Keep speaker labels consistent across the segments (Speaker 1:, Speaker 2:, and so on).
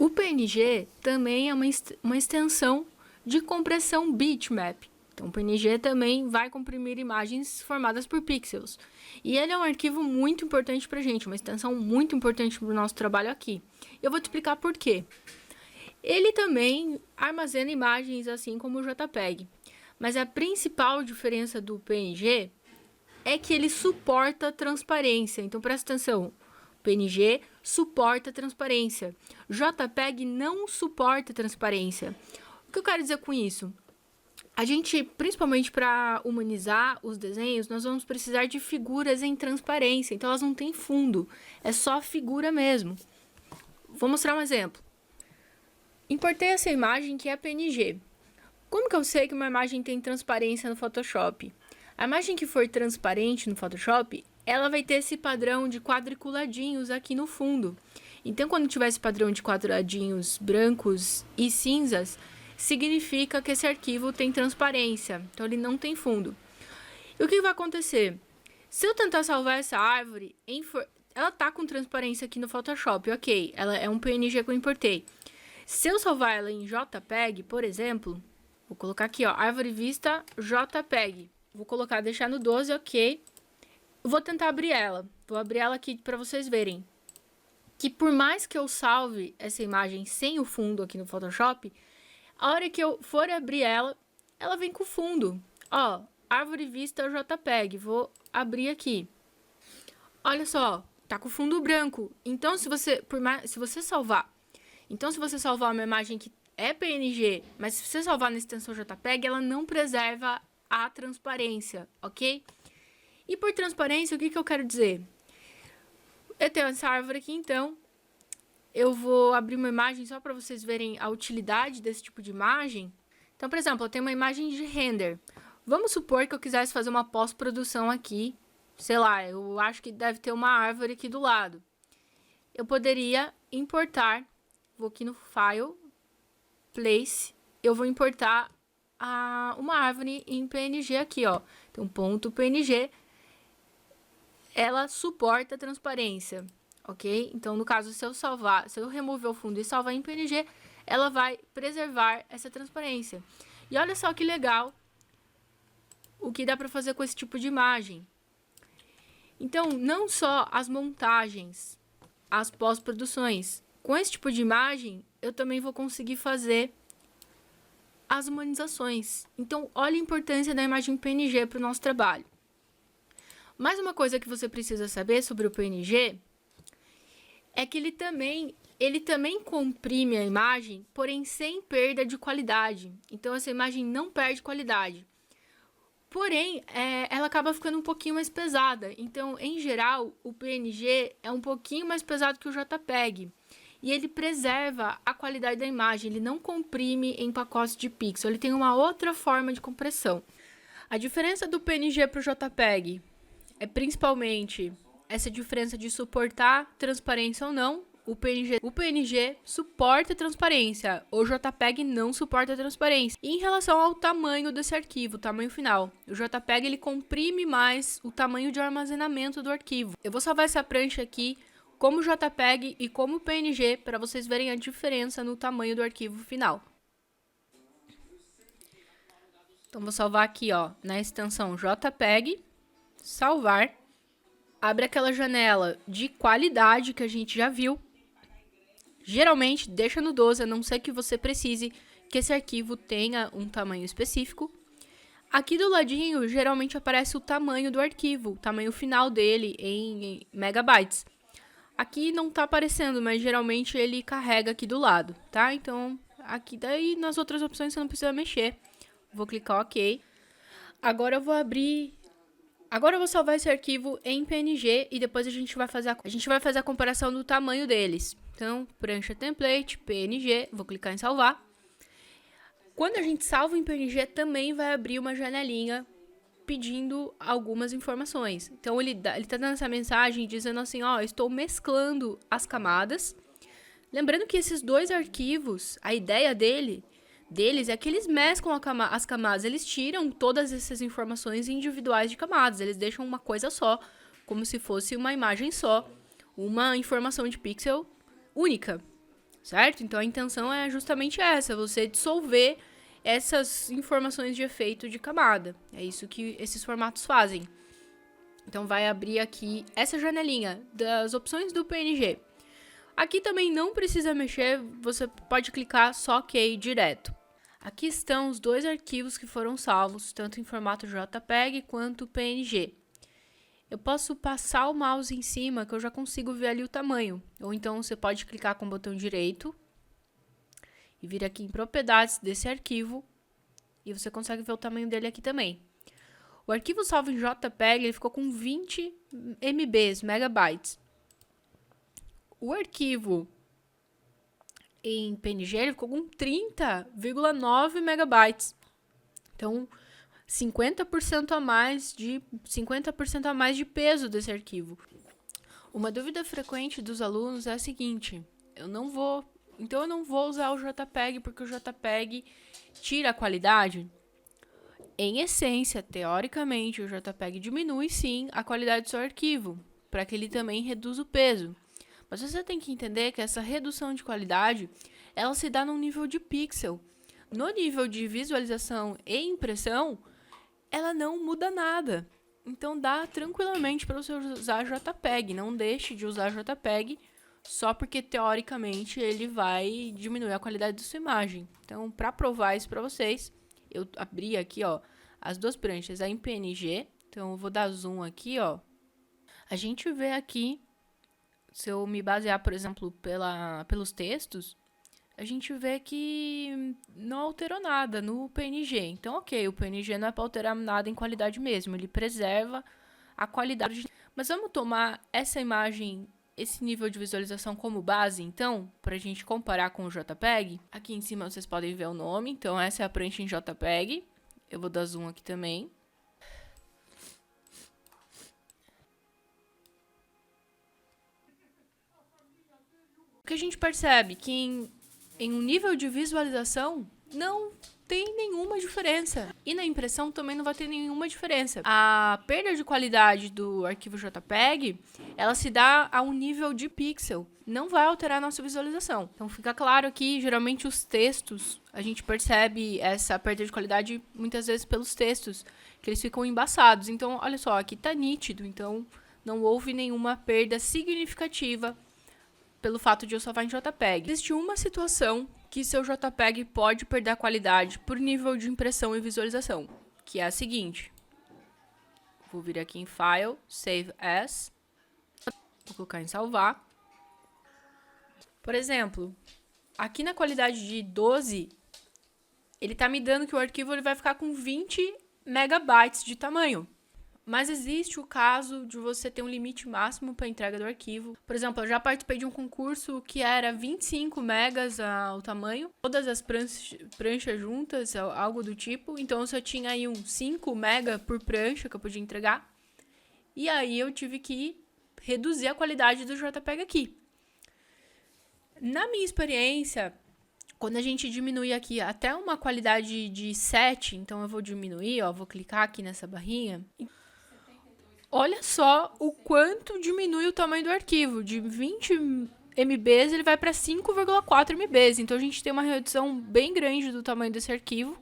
Speaker 1: O PNG também é uma extensão de compressão bitmap. Então, o PNG também vai comprimir imagens formadas por pixels. E ele é um arquivo muito importante para a gente, uma extensão muito importante para o nosso trabalho aqui. Eu vou te explicar por quê. Ele também armazena imagens assim como o JPEG. Mas a principal diferença do PNG é que ele suporta transparência. Então, presta atenção. PNG suporta transparência. JPEG não suporta transparência. O que eu quero dizer com isso? A gente, principalmente para humanizar os desenhos, nós vamos precisar de figuras em transparência. Então, elas não têm fundo. É só figura mesmo. Vou mostrar um exemplo. Importei essa imagem que é PNG. Como que eu sei que uma imagem tem transparência no Photoshop? A imagem que for transparente no Photoshop, ela vai ter esse padrão de quadriculadinhos aqui no fundo. Então, quando tiver esse padrão de quadradinhos brancos e cinzas, significa que esse arquivo tem transparência. Então, ele não tem fundo. E o que vai acontecer? Se eu tentar salvar essa árvore, ela está com transparência aqui no Photoshop, ok. Ela é um PNG que eu importei. Se eu salvar ela em JPEG, por exemplo, vou colocar aqui, ó, árvore vista JPEG. Vou colocar, deixar no 12, ok. Vou tentar abrir ela. Vou abrir ela aqui para vocês verem. Que por mais que eu salve essa imagem sem o fundo aqui no Photoshop, a hora que eu for abrir ela, ela vem com o fundo. Ó, árvore vista JPEG. Vou abrir aqui. Olha só, tá com fundo branco. Então, se você salvar uma imagem que é PNG, mas se você salvar na extensão JPEG, ela não preserva a transparência, ok? E por transparência, o que eu quero dizer? Eu tenho essa árvore aqui, então, eu vou abrir uma imagem só para vocês verem a utilidade desse tipo de imagem. Então, por exemplo, eu tenho uma imagem de render. Vamos supor que eu quisesse fazer uma pós-produção aqui. Sei lá, eu acho que deve ter uma árvore aqui do lado. Eu poderia importar, vou aqui no File, Place, eu vou importar uma árvore em PNG aqui, ó. Então, ponto PNG, ela suporta transparência, ok? Então, no caso, se eu remover o fundo e salvar em PNG, ela vai preservar essa transparência. E olha só que legal o que dá para fazer com esse tipo de imagem. Então, não só as montagens, as pós-produções. Com esse tipo de imagem, eu também vou conseguir fazer as humanizações. Então, olha a importância da imagem PNG para o nosso trabalho. Mais uma coisa que você precisa saber sobre o PNG é que ele também comprime a imagem, porém sem perda de qualidade. Então, essa imagem não perde qualidade. Porém, ela acaba ficando um pouquinho mais pesada. Então, em geral, o PNG é um pouquinho mais pesado que o JPEG. E ele preserva a qualidade da imagem, ele não comprime em pacotes de pixel, ele tem uma outra forma de compressão. A diferença do PNG para o JPEG é principalmente essa diferença de suportar transparência ou não. O PNG suporta transparência, o JPEG não suporta transparência. E em relação ao tamanho desse arquivo, o tamanho final, o JPEG ele comprime mais o tamanho de armazenamento do arquivo. Eu vou salvar essa prancha aqui como JPEG e como PNG, para vocês verem a diferença no tamanho do arquivo final. Então, vou salvar aqui, ó, na extensão JPEG, salvar. Abre aquela janela de qualidade que a gente já viu. Geralmente, deixa no 12, a não ser que você precise que esse arquivo tenha um tamanho específico. Aqui do ladinho, geralmente aparece o tamanho do arquivo, o tamanho final dele em megabytes. Aqui não tá aparecendo, mas geralmente ele carrega aqui do lado, tá? Então, aqui daí nas outras opções você não precisa mexer. Vou clicar OK. Agora eu vou salvar esse arquivo em PNG e depois a gente vai fazer a comparação do tamanho deles. Então, prancha template, PNG, vou clicar em salvar. Quando a gente salva em PNG, também vai abrir uma janelinha pedindo algumas informações. Então, ele tá dando essa mensagem dizendo assim, ó, estou mesclando as camadas. Lembrando que esses dois arquivos, a ideia deles é que eles mesclam as camadas, eles tiram todas essas informações individuais de camadas, eles deixam uma coisa só, como se fosse uma imagem só, uma informação de pixel única. certo? Então, a intenção é justamente essa, você dissolver essas informações de efeito de camada. É isso que esses formatos fazem. Então, vai abrir aqui essa janelinha das opções do PNG. Aqui também não precisa mexer, você pode clicar só OK direto. Aqui estão os dois arquivos que foram salvos, tanto em formato JPEG quanto PNG. Eu posso passar o mouse em cima, que eu já consigo ver ali o tamanho. Ou então você pode clicar com o botão direito e vir aqui em propriedades desse arquivo e você consegue ver o tamanho dele aqui também. O arquivo salvo em JPEG ele ficou com 20 MBs, megabytes. O arquivo em PNG ele ficou com 30,9 megabytes. Então, 50% a mais de peso desse arquivo. Uma dúvida frequente dos alunos é a seguinte: eu não vou usar o JPEG porque o JPEG tira a qualidade. Em essência, teoricamente, o JPEG diminui sim a qualidade do seu arquivo, para que ele também reduza o peso. Mas você tem que entender que essa redução de qualidade, ela se dá no nível de pixel. No nível de visualização e impressão, ela não muda nada. Então, dá tranquilamente para você usar JPEG. Não deixe de usar JPEG só porque, teoricamente, ele vai diminuir a qualidade da sua imagem. Então, para provar isso para vocês, eu abri aqui, ó, as duas pranchas, a em PNG. Então, eu vou dar zoom aqui, ó. A gente vê aqui, se eu me basear, por exemplo, pelos textos, a gente vê que não alterou nada no PNG. Então, ok, o PNG não é para alterar nada em qualidade mesmo, ele preserva a qualidade. Mas vamos tomar essa imagem, esse nível de visualização como base, então, para a gente comparar com o JPEG. Aqui em cima vocês podem ver o nome, então essa é a prancha em JPEG. Eu vou dar zoom aqui também. O que a gente percebe que em um nível de visualização não tem nenhuma diferença. E na impressão também não vai ter nenhuma diferença. A perda de qualidade do arquivo JPEG, ela se dá a um nível de pixel. Não vai alterar a nossa visualização. Então fica claro aqui, geralmente os textos, a gente percebe essa perda de qualidade muitas vezes pelos textos, que eles ficam embaçados. Então, olha só, aqui tá nítido, então não houve nenhuma perda significativa pelo fato de eu salvar em JPEG. Existe uma situação que seu JPEG pode perder a qualidade por nível de impressão e visualização, que é a seguinte. Vou vir aqui em File, Save As, vou colocar em salvar. Por exemplo, aqui na qualidade de 12, ele está me dando que o arquivo ele vai ficar com 20 megabytes de tamanho. Mas existe o caso de você ter um limite máximo para a entrega do arquivo. Por exemplo, eu já participei de um concurso que era 25 megas o tamanho, todas as pranchas juntas, algo do tipo. Então, eu só tinha aí uns 5 mega por prancha que eu podia entregar. E aí, eu tive que reduzir a qualidade do JPEG aqui. Na minha experiência, quando a gente diminui aqui até uma qualidade de 7, então eu vou diminuir, ó, vou clicar aqui nessa barrinha. Olha só o quanto diminui o tamanho do arquivo. De 20 MBs, ele vai para 5,4 MBs. Então, a gente tem uma redução bem grande do tamanho desse arquivo.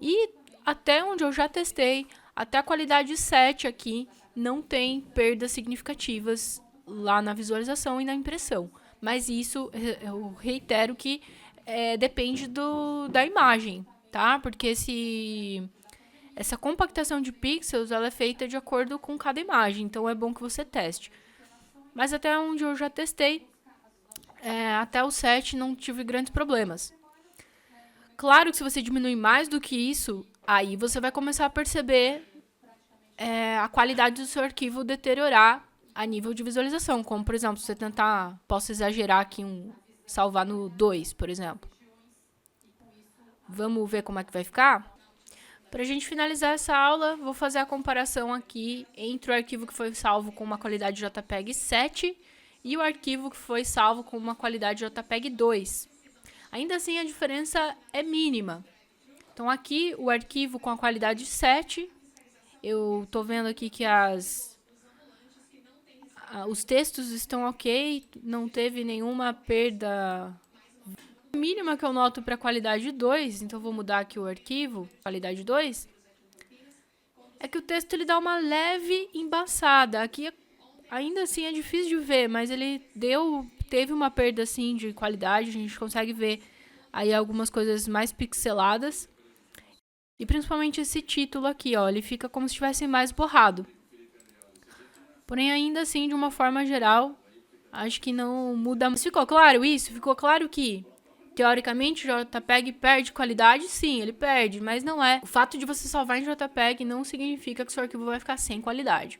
Speaker 1: E até onde eu já testei, até a qualidade 7 aqui, não tem perdas significativas lá na visualização e na impressão. Mas isso, eu reitero que depende da imagem, tá? Porque essa compactação de pixels ela é feita de acordo com cada imagem, então é bom que você teste. Mas até onde eu já testei, até o 7 não tive grandes problemas. Claro que se você diminuir mais do que isso, aí você vai começar a perceber a qualidade do seu arquivo deteriorar a nível de visualização. Como, por exemplo, se você tentar, posso exagerar aqui, salvar no 2, por exemplo. Vamos ver como é que vai ficar? Para a gente finalizar essa aula, vou fazer a comparação aqui entre o arquivo que foi salvo com uma qualidade JPEG 7 e o arquivo que foi salvo com uma qualidade JPEG 2. Ainda assim, a diferença é mínima. Então, aqui, o arquivo com a qualidade 7, eu estou vendo aqui que os textos estão ok, não teve nenhuma perda A mínima que eu noto para qualidade 2, então eu vou mudar aqui o arquivo, qualidade 2, é que o texto ele dá uma leve embaçada. Aqui ainda assim é difícil de ver, mas ele teve uma perda assim de qualidade, a gente consegue ver aí algumas coisas mais pixeladas. E principalmente esse título aqui, ó, ele fica como se estivesse mais borrado. Porém, ainda assim, de uma forma geral, acho que não muda. Mas ficou claro isso? Ficou claro que, teoricamente, o JPEG perde qualidade? Sim, ele perde, mas não é. O fato de você salvar em JPEG não significa que seu arquivo vai ficar sem qualidade.